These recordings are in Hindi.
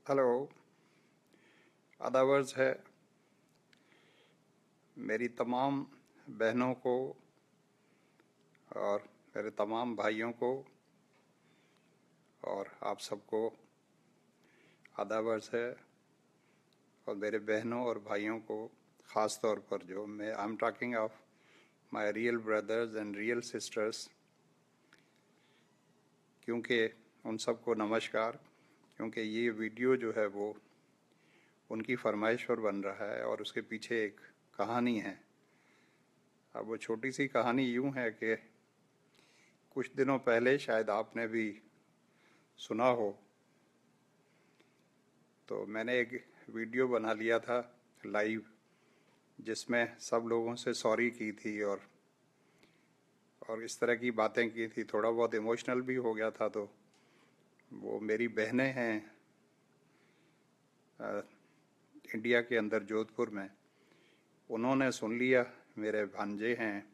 हेलो। आदावर्स है मेरी तमाम बहनों को और मेरे तमाम भाइयों को और आप सबको आदावर्स है, और मेरे बहनों और भाइयों को ख़ास तौर पर जो मैं I am talking of my real brothers and real sisters, क्योंकि उन सबको नमस्कार। क्योंकि ये वीडियो जो है वो उनकी फरमाइश पर बन रहा है और उसके पीछे एक कहानी है। अब वो छोटी सी कहानी यूँ है कि कुछ दिनों पहले शायद आपने भी सुना हो, तो मैंने एक वीडियो बना लिया था लाइव, जिसमें सब लोगों से सॉरी की थी और इस तरह की बातें की थी। थोड़ा बहुत इमोशनल भी हो गया था। तो वो मेरी बहनें हैं इंडिया के अंदर जोधपुर में, उन्होंने सुन लिया। मेरे भांजे हैं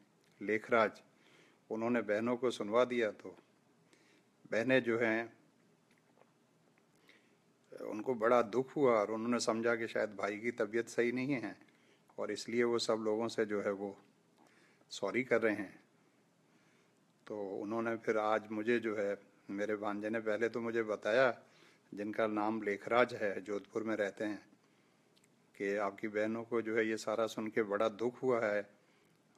लेखराज, उन्होंने बहनों को सुनवा दिया। तो बहनें जो हैं उनको बड़ा दुख हुआ और उन्होंने समझा कि शायद भाई की तबीयत सही नहीं है, और इसलिए वो सब लोगों से जो है वो सॉरी कर रहे हैं। तो उन्होंने फिर आज मुझे जो है, मेरे भांजे ने पहले तो मुझे बताया, जिनका नाम लेखराज है, जोधपुर में रहते हैं, कि आपकी बहनों को जो है ये सारा सुन के बड़ा दुख हुआ है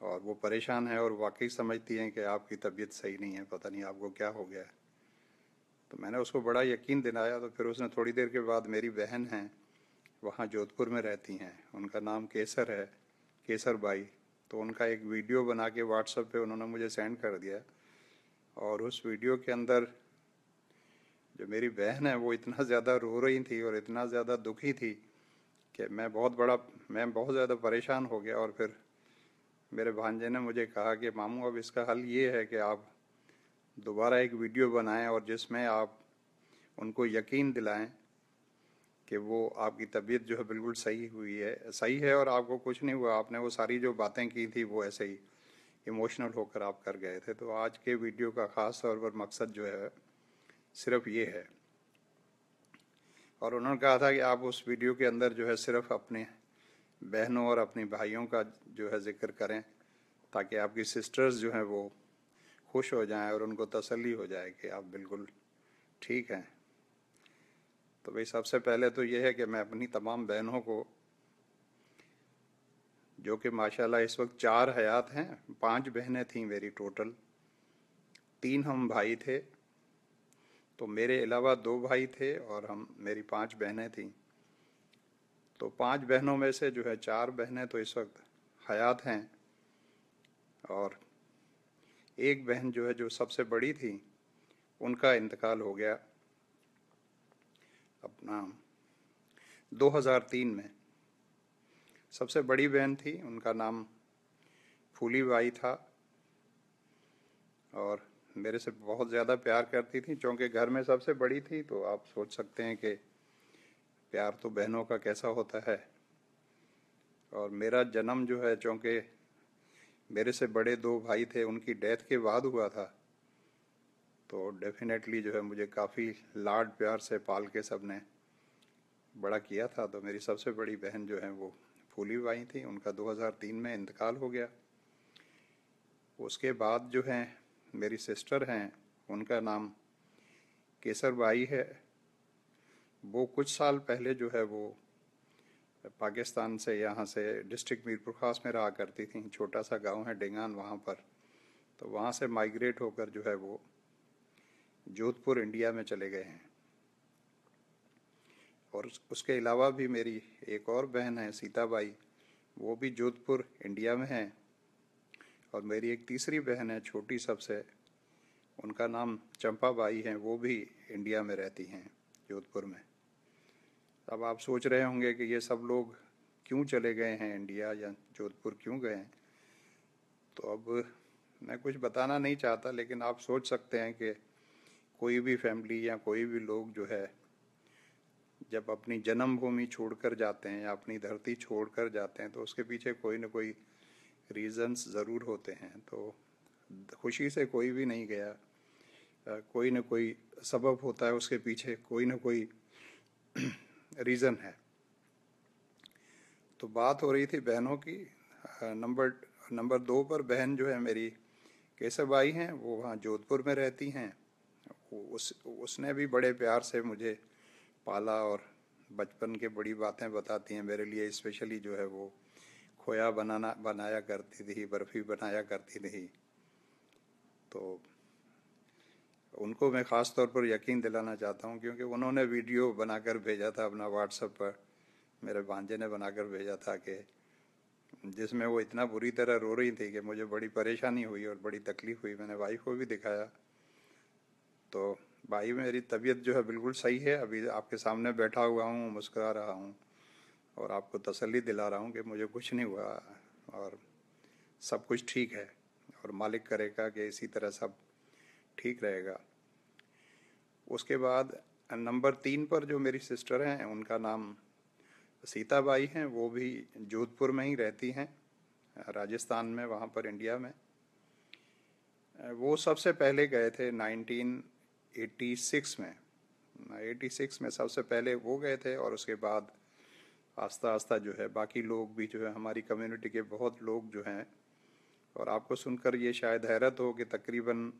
और वो परेशान है और वाकई समझती हैं कि आपकी तबीयत सही नहीं है, पता नहीं आपको क्या हो गया है। तो मैंने उसको बड़ा यकीन दिलाया। तो फिर उसने थोड़ी देर के बाद, मेरी बहन हैं वहाँ जोधपुर में रहती हैं, उनका नाम केसर है, केसर बाई, तो उनका एक वीडियो बना के व्हाट्सएप पे उन्होंने मुझे सेंड कर दिया। और उस वीडियो के अंदर जो मेरी बहन है वो इतना ज़्यादा रो रही थी और इतना ज़्यादा दुखी थी कि मैं बहुत ज़्यादा परेशान हो गया। और फिर मेरे भांजे ने मुझे कहा कि मामू, अब इसका हल ये है कि आप दोबारा एक वीडियो बनाएं और जिसमें आप उनको यकीन दिलाएं कि वो आपकी तबीयत जो है बिल्कुल सही है और आपको कुछ नहीं हुआ। आपने वो सारी जो बातें की थी वो ऐसे ही इमोशनल होकर आप कर गए थे। तो आज के वीडियो का ख़ास तौर पर मकसद जो है सिर्फ ये है। और उन्होंने कहा था कि आप उस वीडियो के अंदर जो है सिर्फ अपने बहनों और अपने भाइयों का जो है जिक्र करें, ताकि आपकी सिस्टर्स जो हैं वो खुश हो जाएं और उनको तसल्ली हो जाए कि आप बिल्कुल ठीक हैं। तो भाई, सबसे पहले तो ये है कि मैं अपनी तमाम बहनों को, जो कि माशाल्लाह इस वक्त 4 हयात हैं, 5 बहनें थीं मेरी टोटल, 3 हम भाई थे, तो मेरे अलावा 2 भाई थे और मेरी 5 बहनें थीं। तो 5 बहनों में से जो है 4 बहनें तो इस वक्त हयात हैं, और एक बहन जो है, जो सबसे बड़ी थी, उनका इंतकाल हो गया अपना 2003 में। सबसे बड़ी बहन थी, उनका नाम फूली बाई था, और मेरे से बहुत ज़्यादा प्यार करती थी। चूँकि घर में सबसे बड़ी थी, तो आप सोच सकते हैं कि प्यार तो बहनों का कैसा होता है। और मेरा जन्म जो है, चूँकि मेरे से बड़े 2 भाई थे, उनकी डेथ के बाद हुआ था, तो डेफिनेटली जो है मुझे काफ़ी लाड प्यार से पाल के सब ने बड़ा किया था। तो मेरी सबसे बड़ी बहन जो है वो फूली बाई थी, उनका 2003 में इंतकाल हो गया। उसके बाद जो हैं मेरी सिस्टर हैं, उनका नाम केसर बाई है। वो कुछ साल पहले जो है वो पाकिस्तान से, यहाँ से डिस्ट्रिक्ट मीरपुर खास में रहा करती थी। छोटा सा गांव है डेंगान वहाँ पर। तो वहाँ से माइग्रेट होकर जो है वो जोधपुर इंडिया में चले गए हैं। और उसके अलावा भी मेरी एक और बहन है सीताबाई, वो भी जोधपुर इंडिया में है। और मेरी एक तीसरी बहन है छोटी सबसे, उनका नाम चंपा बाई है, वो भी इंडिया में रहती हैं, जोधपुर में। अब आप सोच रहे होंगे कि ये सब लोग क्यों चले गए हैं इंडिया, या जोधपुर क्यों गए हैं। तो अब मैं कुछ बताना नहीं चाहता, लेकिन आप सोच सकते हैं कि कोई भी फैमिली या कोई भी लोग जो है, जब अपनी जन्मभूमि छोड़कर जाते हैं या अपनी धरती छोड़कर जाते हैं, तो उसके पीछे कोई ना कोई रीजंस ज़रूर होते हैं। तो खुशी से कोई भी नहीं गया, कोई ना कोई सबब होता है उसके पीछे, कोई ना कोई रीज़न है। तो बात हो रही थी बहनों की। नंबर 2 पर बहन जो है मेरी केशवबाई हैं, वो वहाँ जोधपुर में रहती हैं। उसने भी बड़े प्यार से मुझे पाला और बचपन के बड़ी बातें बताती हैं मेरे लिए। स्पेशली जो है वो खोया बनाया करती थी, बर्फ़ी बनाया करती थी। तो उनको मैं ख़ास तौर पर यकीन दिलाना चाहता हूँ, क्योंकि उन्होंने वीडियो बनाकर भेजा था अपना व्हाट्सएप पर, मेरे भांजे ने बनाकर भेजा था, कि जिसमें वो इतना बुरी तरह रो रही थी कि मुझे बड़ी परेशानी हुई और बड़ी तकलीफ़ हुई। मैंने भाई को भी दिखाया। तो भाई मेरी तबीयत जो है बिल्कुल सही है, अभी आपके सामने बैठा हुआ हूँ, मुस्कुरा रहा हूँ और आपको तसल्ली दिला रहा हूँ कि मुझे कुछ नहीं हुआ और सब कुछ ठीक है और मालिक करेगा कि इसी तरह सब ठीक रहेगा। उसके बाद नंबर 3 पर जो मेरी सिस्टर हैं, उनका नाम सीताबाई हैं। वो भी जोधपुर में ही रहती हैं, राजस्थान में, वहाँ पर इंडिया में। वो सबसे पहले गए थे 1986 में। 86 में सबसे पहले वो गए थे और उसके बाद आस्ता आस्ता जो है बाकी लोग भी जो है, हमारी कम्युनिटी के बहुत लोग जो हैं, और आपको सुनकर ये शायद हैरत हो कि तकरीबन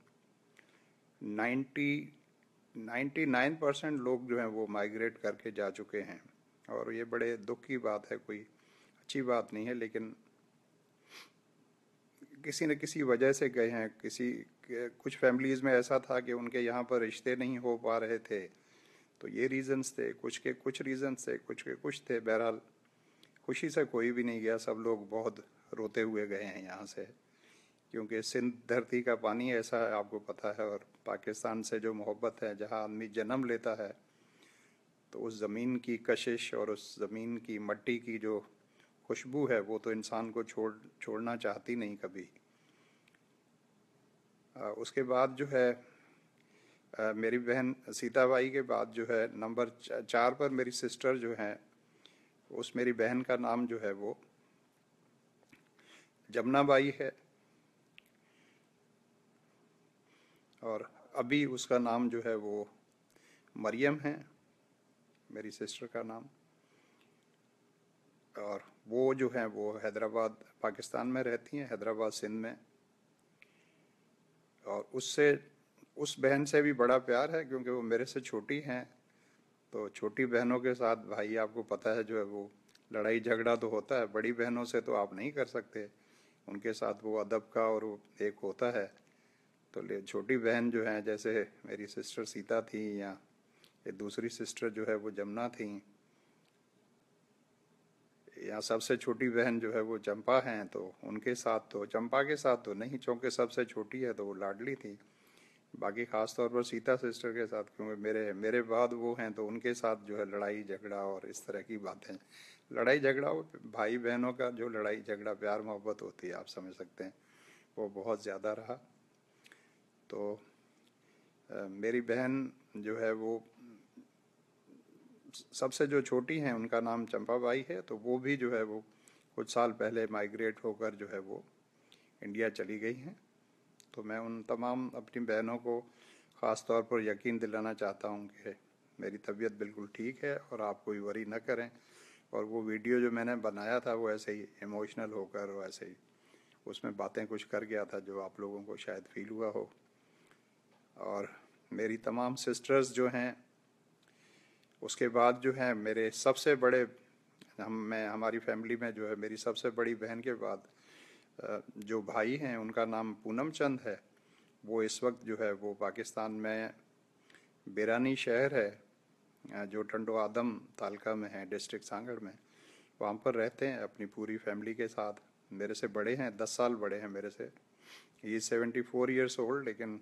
99% लोग जो हैं वो माइग्रेट करके जा चुके हैं। और ये बड़े दुख की बात है, कोई अच्छी बात नहीं है, लेकिन किसी न किसी वजह से गए हैं। कुछ फैमिलीज़ में ऐसा था कि उनके यहाँ पर रिश्ते नहीं हो पा रहे थे, तो ये रीज़न्स थे। कुछ के कुछ रीज़न्स थे, कुछ के कुछ थे। बहरहाल खुशी से कोई भी नहीं गया, सब लोग बहुत रोते हुए गए हैं यहाँ से, क्योंकि सिंध धरती का पानी ऐसा है, आपको पता है, और पाकिस्तान से जो मोहब्बत है, जहाँ आदमी जन्म लेता है, तो उस ज़मीन की कशिश और उस ज़मीन की मट्टी की जो खुशबू है, वो तो इंसान को छोड़ना चाहती नहीं कभी। उसके बाद जो है मेरी बहन सीताबाई के बाद जो है नंबर 4 पर मेरी सिस्टर जो हैं, उस मेरी बहन का नाम जो है वो जमुनाबाई है, और अभी उसका नाम जो है वो मरियम है, मेरी सिस्टर का नाम। और वो जो है वो हैदराबाद पाकिस्तान में रहती हैं, हैदराबाद सिंध में। और उस बहन से भी बड़ा प्यार है, क्योंकि वो मेरे से छोटी हैं। तो छोटी बहनों के साथ भाई, आपको पता है, जो है वो लड़ाई झगड़ा तो होता है। बड़ी बहनों से तो आप नहीं कर सकते, उनके साथ वो अदब का और वो एक होता है। तो छोटी बहन जो है, जैसे मेरी सिस्टर सीता थी, या ये दूसरी सिस्टर जो है वो जमुना थी, या सबसे छोटी बहन जो है वो चंपा हैं, तो उनके साथ तो, चंपा के साथ तो नहीं, चूँकि सबसे छोटी है तो वो लाडली थी। बाकी ख़ास तौर पर सीता सिस्टर के साथ, क्योंकि मेरे बाद वो हैं, तो उनके साथ जो है लड़ाई झगड़ा और इस तरह की बातें। लड़ाई झगड़ा, भाई बहनों का जो लड़ाई झगड़ा प्यार मोहब्बत होती है, आप समझ सकते हैं, वो बहुत ज़्यादा रहा। तो मेरी बहन जो है वो सबसे जो छोटी हैं, उनका नाम चंपाबाई है। तो वो भी जो है वो कुछ साल पहले माइग्रेट होकर जो है वो इंडिया चली गई हैं। तो मैं उन तमाम अपनी बहनों को ख़ास तौर पर यकीन दिलाना चाहता हूँ कि मेरी तबीयत बिल्कुल ठीक है और आप कोई वरी न करें। और वो वीडियो जो मैंने बनाया था वो ऐसे ही इमोशनल होकर, वैसे ही उसमें बातें कुछ कर गया था जो आप लोगों को शायद फील हुआ हो। और मेरी तमाम सिस्टर्स जो हैं, उसके बाद जो है मेरे सबसे बड़े, हमारी फैमिली में जो है मेरी सबसे बड़ी बहन के बाद जो भाई हैं, उनका नाम पूनम चंद है। वो इस वक्त जो है वो पाकिस्तान में बेरानी शहर है, जो टंडो आदम तालका में है, डिस्ट्रिक्ट सांगड़ में, वहाँ पर रहते हैं अपनी पूरी फैमिली के साथ। मेरे से बड़े हैं, 10 साल बड़े हैं मेरे से। ये 74 ईयर्स ओल्ड, लेकिन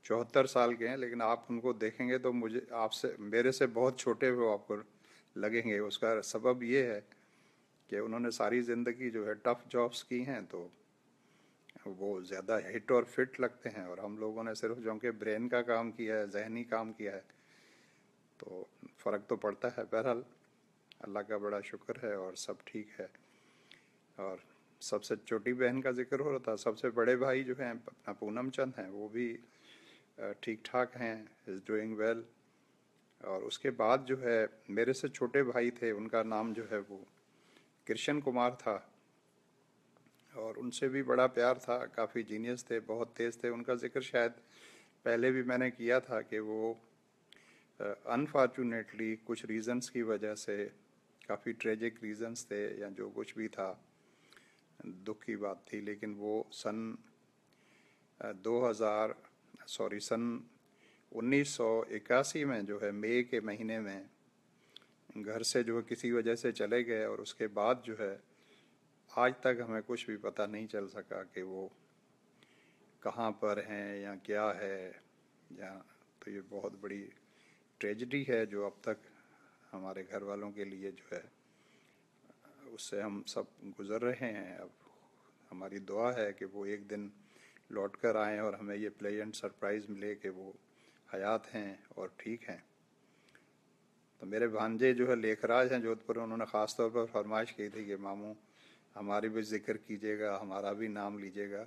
74 साल के हैं। लेकिन आप उनको देखेंगे तो मेरे से बहुत छोटे वो आपको लगेंगे। उसका सबब ये है कि उन्होंने सारी ज़िंदगी जो है टफ जॉब्स की हैं, तो वो ज़्यादा हिट और फिट लगते हैं, और हम लोगों ने सिर्फ जो उनके ब्रेन का काम किया है, जहनी काम किया है, तो फ़र्क तो पड़ता है। बहरहाल अल्लाह का बड़ा शुक्र है और सब ठीक है। और सबसे छोटी बहन का जिक्र हो रहा था, सबसे बड़े भाई जो हैं अपना पूनम चंद हैं, वो भी ठीक ठाक हैं, इज़ डूइंग वेल। और उसके बाद जो है मेरे से छोटे भाई थे, उनका नाम जो है वो कृष्ण कुमार था, और उनसे भी बड़ा प्यार था, काफ़ी जीनियस थे, बहुत तेज़ थे। उनका जिक्र शायद पहले भी मैंने किया था कि वो अनफॉर्चुनेटली कुछ रीज़न्स की वजह से, काफ़ी ट्रेजिक रीज़न्स थे या जो कुछ भी था, दुख की बात थी, लेकिन वो सन 1981 में जो है मई के महीने में घर से जो है किसी वजह से चले गए, और उसके बाद जो है आज तक हमें कुछ भी पता नहीं चल सका कि वो कहाँ पर हैं या क्या है, या तो ये बहुत बड़ी ट्रेजेडी है जो अब तक हमारे घर वालों के लिए जो है उससे हम सब गुज़र रहे हैं। अब हमारी दुआ है कि वो एक दिन लौट कर आएँ और हमें ये प्लेजेंट सरप्राइज़ मिले कि वो हयात हैं और ठीक हैं। तो मेरे भांजे जो है लेखराज हैं जोधपुर, उन्होंने ख़ास तौर पर फरमाइश की थी कि मामू हमारी भी जिक्र कीजिएगा, हमारा भी नाम लीजिएगा।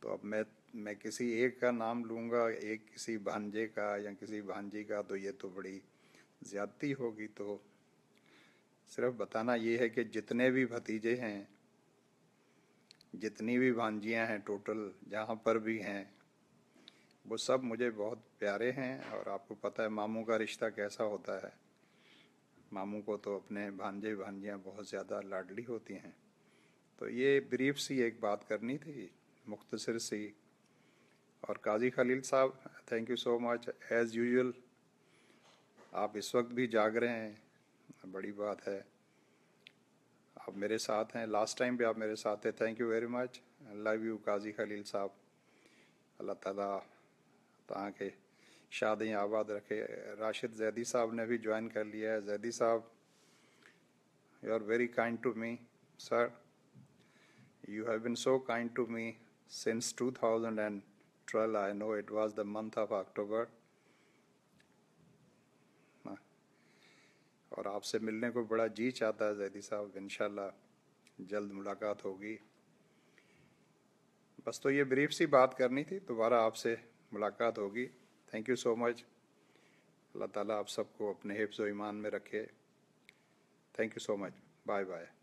तो अब मैं किसी एक का नाम लूँगा, एक किसी भांजे का या किसी भांजी का, तो ये तो बड़ी ज़्यादती होगी। तो सिर्फ बताना ये है कि जितने भी भतीजे हैं, जितनी भी भांजियां हैं, टोटल जहाँ पर भी हैं, वो सब मुझे बहुत प्यारे हैं। और आपको पता है मामू का रिश्ता कैसा होता है, मामू को तो अपने भांजे भांजियां बहुत ज़्यादा लाडली होती हैं। तो ये ब्रीफ सी एक बात करनी थी, मुख्तसर सी। और काजी खलील साहब, thank you so much, as usual आप इस वक्त भी जाग रहे हैं, बड़ी बात है। आप मेरे साथ हैं, लास्ट टाइम भी आप मेरे साथ थे, thank you very much, love you Kazi Khalil Sahab. Allah ताला तहाँ के शादी आबाद रखे। राशिद जैदी साहब ने भी ज्वाइन कर लिया है। जैदी साहब, you are very kind to me sir, you have been so kind to me since 2012, I know it was the month of October. और आपसे मिलने को बड़ा जी चाहता है जैदी साहब, इंशाल्लाह जल्द मुलाकात होगी। बस तो ये ब्रीफ सी बात करनी थी, दोबारा आपसे मुलाकात होगी। थैंक यू सो मच, अल्लाह ताला आप सबको अपने हिफ्ज़ व ईमान में रखे। Thank you so much, bye bye.